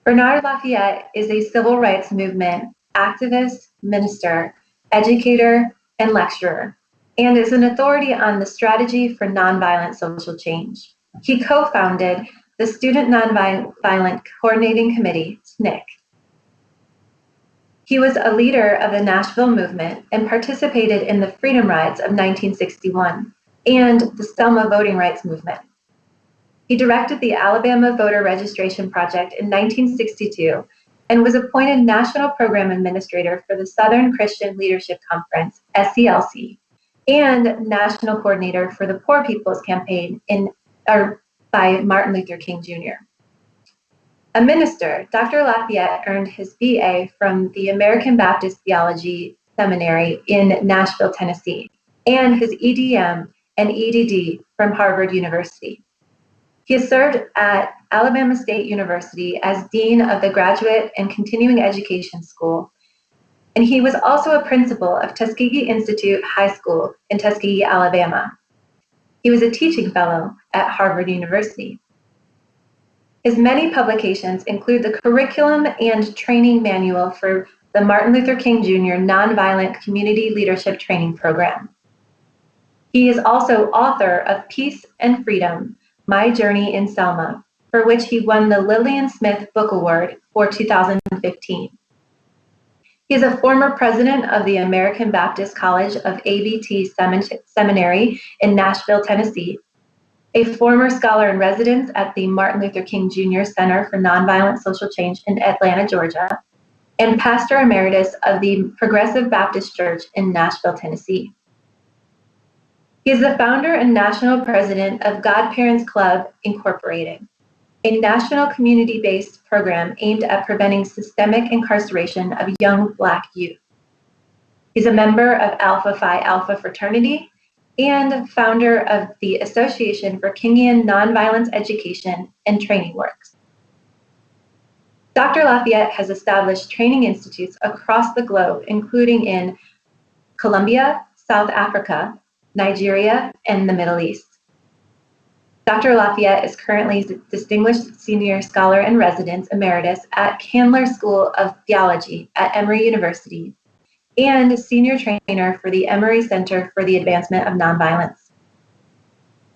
Bernard Lafayette is a civil rights movement activist, minister, educator, and lecturer, and is an authority on the strategy for nonviolent social change. He co-founded the Student Nonviolent Coordinating Committee, SNCC. He was a leader of the Nashville movement and participated in the Freedom Rides of 1961 and the Selma voting rights movement. He directed the Alabama Voter Registration Project in 1962 and was appointed National Program Administrator for the Southern Christian Leadership Conference, SCLC, and National Coordinator for the Poor People's Campaign by Martin Luther King Jr. A minister, Dr. Lafayette earned his BA from the American Baptist Theology Seminary in Nashville, Tennessee, and his EDM and EDD from Harvard University. He has served at Alabama State University as Dean of the Graduate and Continuing Education School, and he was also a principal of Tuskegee Institute High School in Tuskegee, Alabama. He was a teaching fellow at Harvard University. His many publications include the curriculum and training manual for the Martin Luther King Jr. Nonviolent Community Leadership Training Program. He is also author of Peace and Freedom, My Journey in Selma, for which he won the Lillian Smith Book Award for 2015. He is a former president of the American Baptist College of ABT Seminary in Nashville, Tennessee, a former scholar in residence at the Martin Luther King Jr. Center for Nonviolent Social Change in Atlanta, Georgia, and pastor emeritus of the Progressive Baptist Church in Nashville, Tennessee. He is the founder and national president of Godparents Club, Incorporated, a national community-based program aimed at preventing systemic incarceration of young Black youth. He's a member of Alpha Phi Alpha fraternity and founder of the Association for Kingian Nonviolence Education and Training Works. Dr. Lafayette has established training institutes across the globe, including in Colombia, South Africa, Nigeria, and the Middle East. Dr. Lafayette is currently Distinguished Senior Scholar in Residence Emeritus at Candler School of Theology at Emory University and Senior Trainer for the Emory Center for the Advancement of Nonviolence.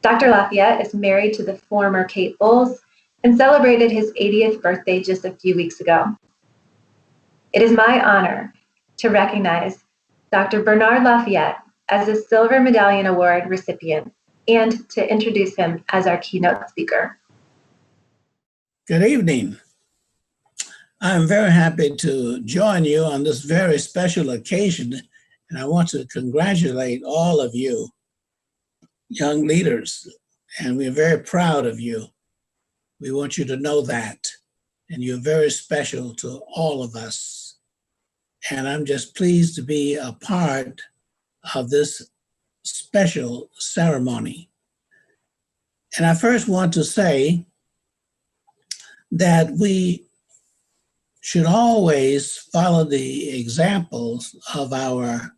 Dr. Lafayette is married to the former Kate Bowles and celebrated his 80th birthday just a few weeks ago. It is my honor to recognize Dr. Bernard Lafayette as a Silver Medallion Award recipient and to introduce him as our keynote speaker. Good evening. I'm very happy to join you on this very special occasion, and I want to congratulate all of you, young leaders, and we're very proud of you. We want you to know that, and you're very special to all of us. And I'm just pleased to be a part of this special ceremony. And I first want to say that we should always follow the examples of our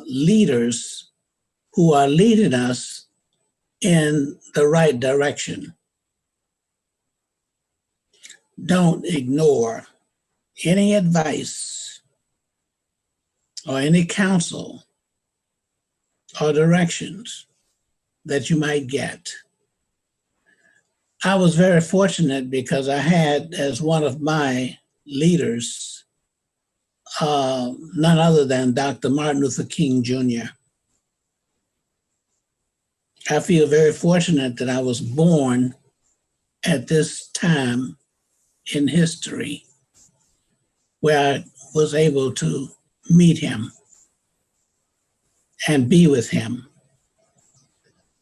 leaders who are leading us in the right direction. Don't ignore any advice or any counsel or directions that you might get. I was very fortunate because I had as one of my leaders none other than Dr. Martin Luther King Jr. I feel very fortunate that I was born at this time in history where I was able to meet him and be with him.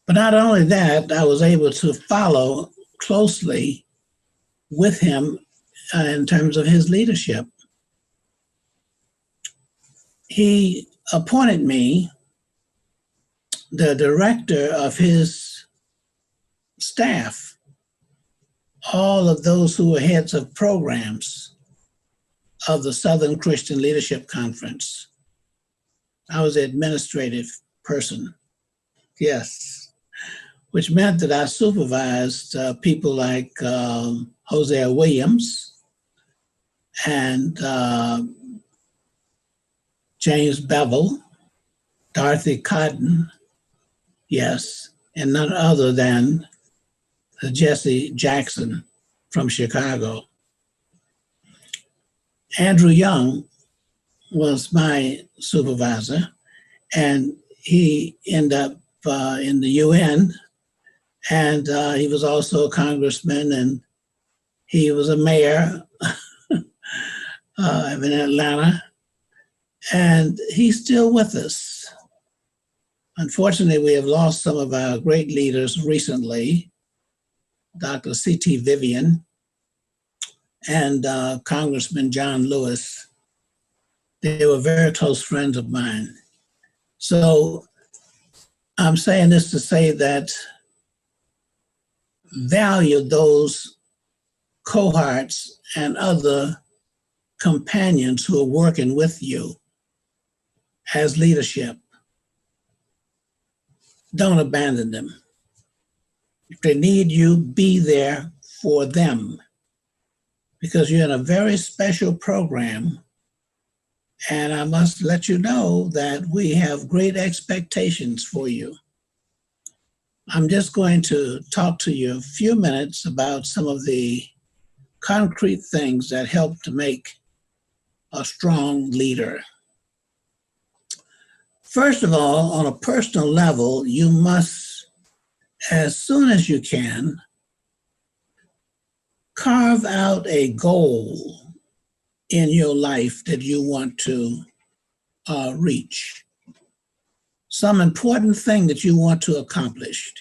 But not only that, I was able to follow closely with him in terms of his leadership. He appointed me the director of his staff, all of those who were heads of programs of the Southern Christian Leadership Conference. I was the administrative person, yes, which meant that I supervised people like Hosea Williams and James Bevel, Dorothy Cotton, yes, and none other than Jesse Jackson from Chicago. Andrew Young was my supervisor, and he ended up in the UN, and he was also a congressman, and he was a mayor in Atlanta, and he's still with us. Unfortunately, we have lost some of our great leaders recently, Dr. C.T. Vivian and Congressman John Lewis. They were very close friends of mine. So I'm saying this to say that value those cohorts and other companions who are working with you as leadership. Don't abandon them. If they need you, be there for them, because you're in a very special program. And I must let you know that we have great expectations for you. I'm just going to talk to you a few minutes about some of the concrete things that help to make a strong leader. First of all, on a personal level, you must, as soon as you can, carve out a goal in your life that you want to reach. Some important thing that you want to accomplish.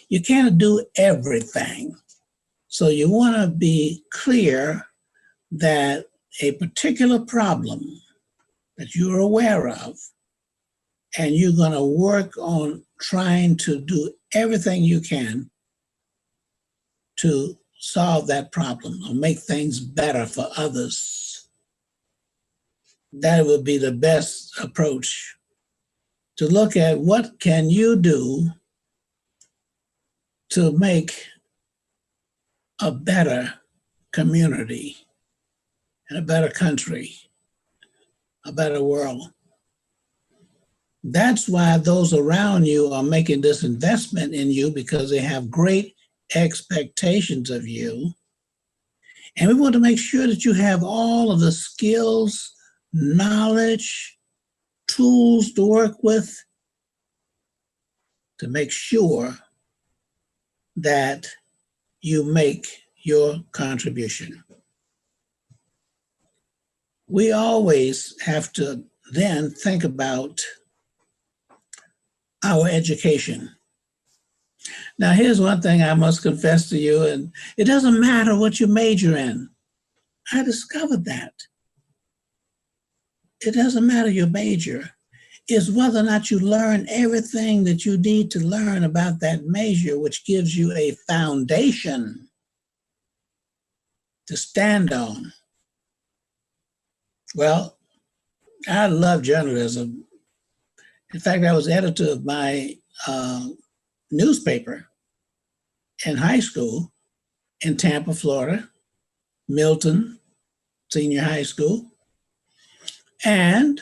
You can't do everything. So you want to be clear that a particular problem that you're aware of, and you're going to work on trying to do everything you can to solve that problem or make things better for others. That would be the best approach, to look at what can you do to make a better community and a better country, a better world. That's why those around you are making this investment in you, because they have great expectations of you. And we want to make sure that you have all of the skills, knowledge, tools to work with to make sure that you make your contribution. We always have to then think about our education. Now, here's one thing I must confess to you, and it doesn't matter what you major in. I discovered that. It doesn't matter your major. It's whether or not you learn everything that you need to learn about that major, which gives you a foundation to stand on. Well, I love journalism. In fact, I was editor of my newspaper in high school in Tampa, Florida, Milton Senior High School. And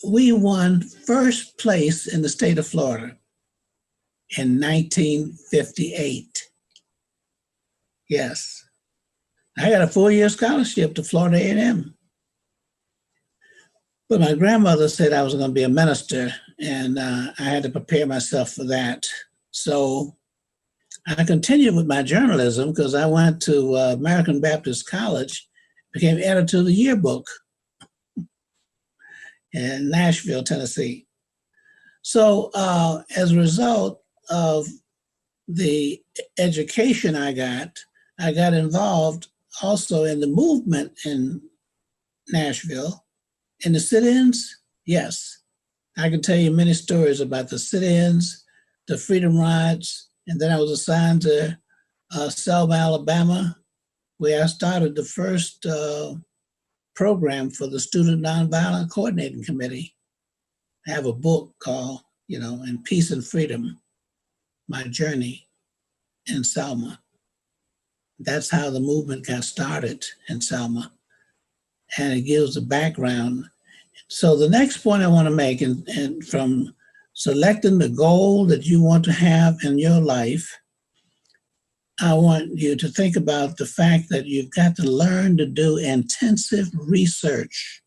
we won first place in the state of Florida in 1958. Yes. I got a 4-year scholarship to Florida A&M. But my grandmother said I was going to be a minister, and I had to prepare myself for that. So I continued with my journalism because I went to American Baptist College, became editor of the yearbook in Nashville, Tennessee. So as a result of the education I got involved also in the movement in Nashville. In the sit-ins, yes. I can tell you many stories about the sit-ins, the freedom rides, and then I was assigned to Selma, Alabama, where I started the first program for the Student Nonviolent Coordinating Committee. I have a book called, In Peace and Freedom, My Journey in Selma. That's how the movement got started in Selma. And it gives the background. So the next point I want to make, and from selecting the goal that you want to have in your life, I want you to think about the fact that you've got to learn to do intensive research.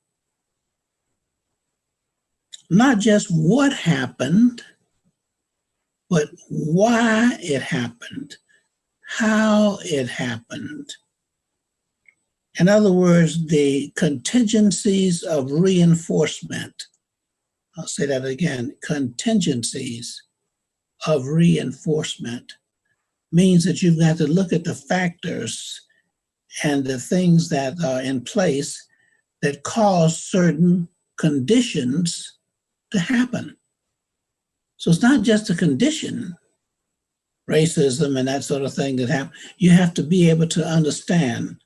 Not just what happened, but why it happened, how it happened. In other words, the contingencies of reinforcement. I'll say that again, contingencies of reinforcement means that you've got to look at the factors and the things that are in place that cause certain conditions to happen. So it's not just a condition, racism and that sort of thing that happen. You have to be able to understand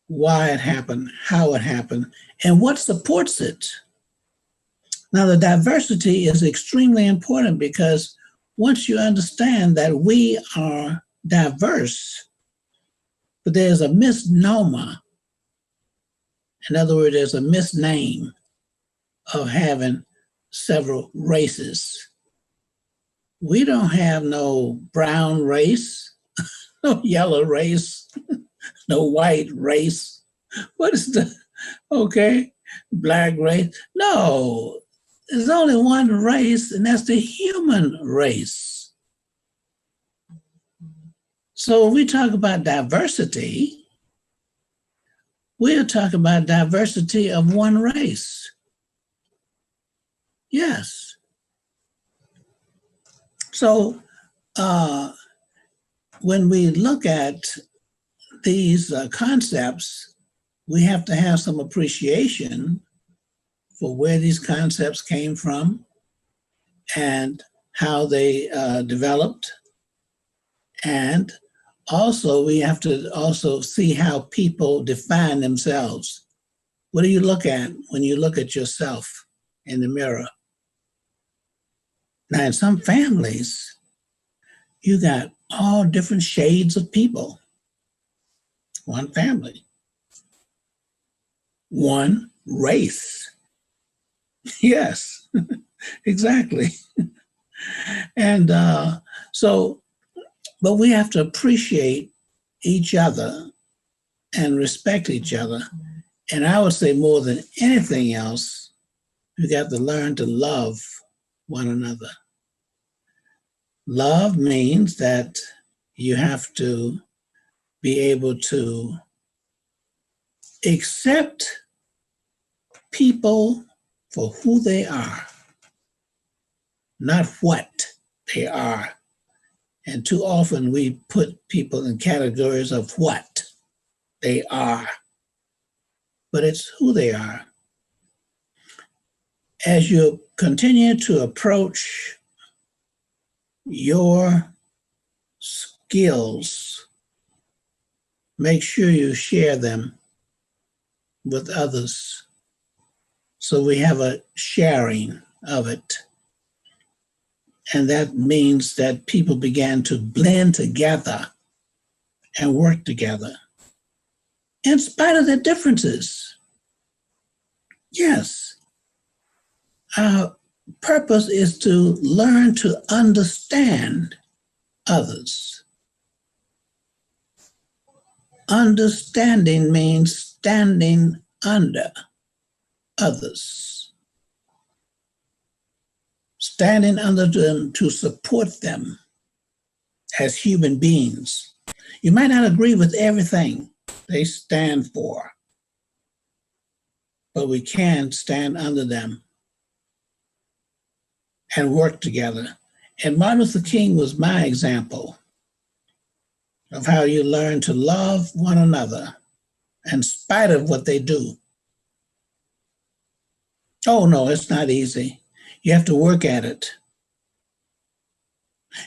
why it happened, how it happened, and what supports it. Now, the diversity is extremely important because once you understand that we are diverse, but there's a misnomer, in other words, there's a misname of having several races. We don't have no brown race, no yellow race, no white race. What is black race? No, there's only one race, and that's the human race. So when we talk about diversity, we're talking about diversity of one race. Yes. So when we look at these concepts, we have to have some appreciation for where these concepts came from and how they developed. And also, we have to also see how people define themselves. What do you look at when you look at yourself in the mirror? Now, in some families, you got all different shades of people. One family, one race. Yes, exactly. And but we have to appreciate each other and respect each other. And I would say more than anything else, we got to learn to love one another. Love means that you have to be able to accept people for who they are, not what they are. And too often we put people in categories of what they are, but it's who they are. As you continue to approach your skills, make sure you share them with others. So we have a sharing of it. And that means that people began to blend together and work together in spite of their differences. Yes. Our purpose is to learn to understand others. Understanding means standing under others, standing under them to support them as human beings. You might not agree with everything they stand for, but we can stand under them and work together. And Martin Luther King was my example of how you learn to love one another in spite of what they do. Oh no, it's not easy. You have to work at it.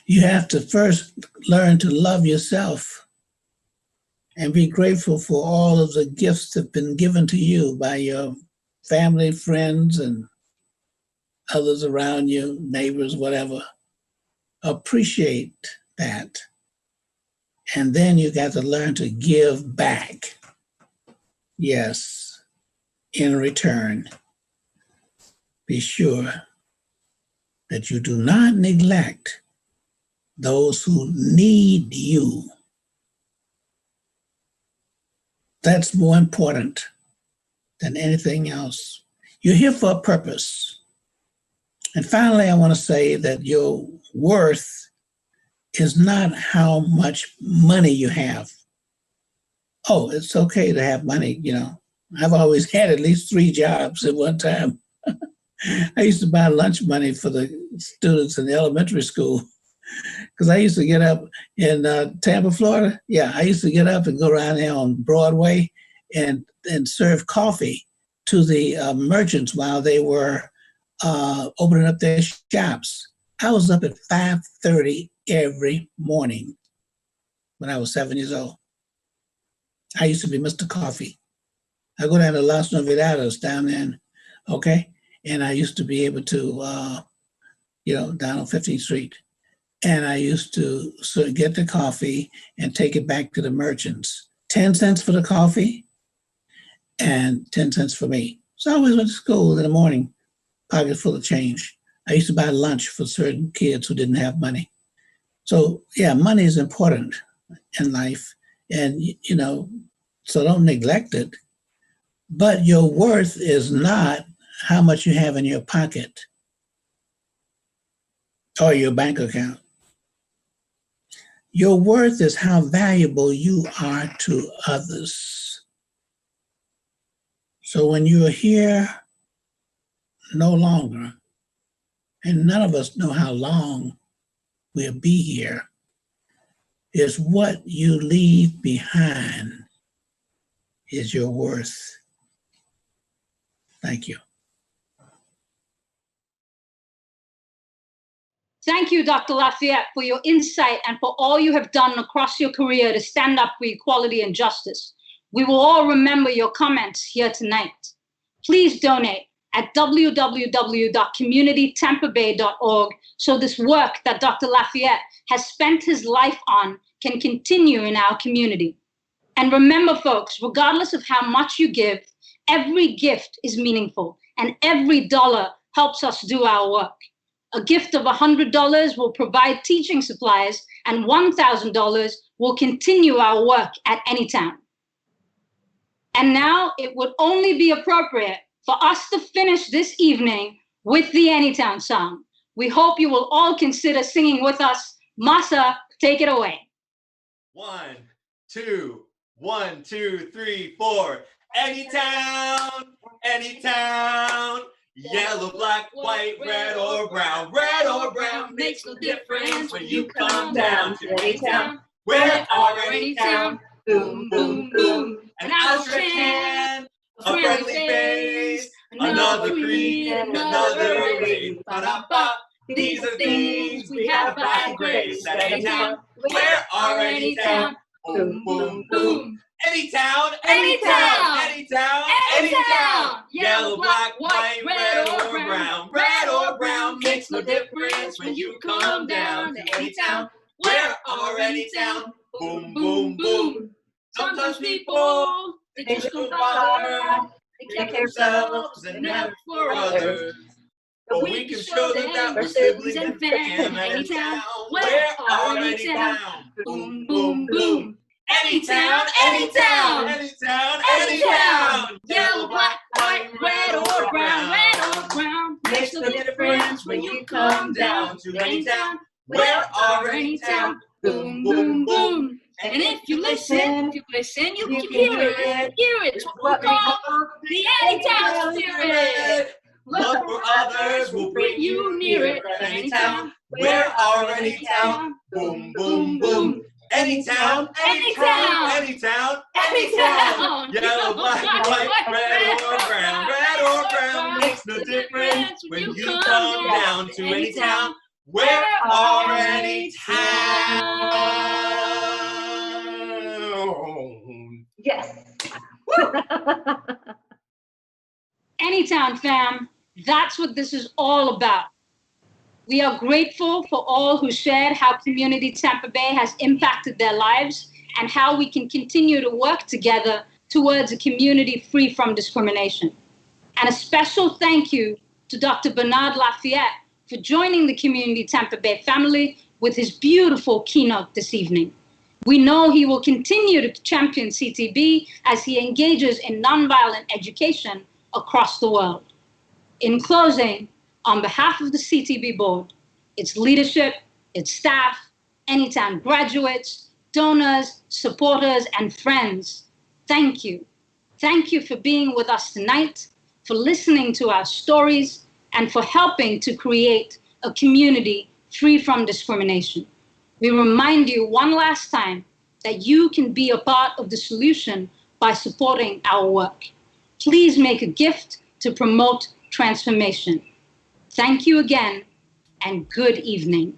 You have to first learn to love yourself and be grateful for all of the gifts that have been given to you by your family, friends, and others around you, neighbors, whatever. Appreciate that. And then you got to learn to give back. Yes, in return. Be sure that you do not neglect those who need you. That's more important than anything else. You're here for a purpose. And finally, I want to say that your worth is not how much money you have. Oh, it's okay to have money, you know. I've always had at least 3 jobs at one time. I used to buy lunch money for the students in the elementary school because I used to get up in Tampa, Florida. Yeah, I used to get up and go around there on Broadway and serve coffee to the merchants while they were opening up their shops. I was up at 5:30 every morning when I was 7 years old. I used to be Mr. Coffee. I go down to Las Novedades down there, okay? And I used to be able to, down on 15th Street. And I used to sort of get the coffee and take it back to the merchants. 10 cents for the coffee and 10 cents for me. So I always went to school in the morning, pocket full of change. I used to buy lunch for certain kids who didn't have money. So yeah, money is important in life. And, so don't neglect it. But your worth is not how much you have in your pocket or your bank account. Your worth is how valuable you are to others. So when you are here no longer, and none of us know how long we'll be here, is what you leave behind is your worth. Thank you. Thank you, Dr. Lafayette, for your insight and for all you have done across your career to stand up for equality and justice. We will all remember your comments here tonight. Please donate at www.communitytampabay.org so this work that Dr. Lafayette has spent his life on can continue in our community. And remember, folks, regardless of how much you give, every gift is meaningful and every dollar helps us do our work. A gift of $100 will provide teaching supplies and $1,000 will continue our work at Anytown. And now it would only be appropriate for us to finish this evening with the Anytown song. We hope you will all consider singing with us. Masa, take it away. 1, 2, 1, 2, 3, 4. Anytown, Anytown. Yellow, black, white, red or brown. Red or brown makes no difference when you come down to Anytown. We're our Anytown. Boom, boom, boom. An outstretched hand, a friendly face, another creed, another race. Ba-da-ba. These are things we have by grace at Anytown. We're our Anytown. Boom, boom, boom. Anytown, Anytown, Anytown, Anytown. Yellow, black, white, red or brown. Red or brown makes no difference when you come down to Anytown. We're our Anytown. Boom, boom, boom. Sometimes people, they just don't bother. They take care of themselves and never for others. But we can show them that we're siblings and fam. Anytown, we're our Anytown. Boom, boom, boom. Anytown, Anytown, Anytown, Anytown. Yellow, black, white, red or brown. Red or brown makes no difference when you come down to Anytown. We're our Anytown. Boom, boom, boom. And if you listen, you can hear it. Hear it. It's what we call the Anytown spirit. Love for others will bring you near it. Anytown, we're already town. Boom, boom, boom. Anytown, anytown, anytown, anytown. Yellow, black, white, red or brown. Red or brown makes no difference when you come down to Anytown. We're already town. Yes. Anytown, fam. That's what this is all about. We are grateful for all who shared how Community Tampa Bay has impacted their lives and how we can continue to work together towards a community free from discrimination. And a special thank you to Dr. Bernard Lafayette for joining the Community Tampa Bay family with his beautiful keynote this evening. We know he will continue to champion CTB as he engages in nonviolent education across the world. In closing, on behalf of the CTB board, its leadership, its staff, Anytown graduates, donors, supporters, and friends, thank you. Thank you for being with us tonight, for listening to our stories, and for helping to create a community free from discrimination. We remind you one last time that you can be a part of the solution by supporting our work. Please make a gift to promote transformation. Thank you again, and good evening.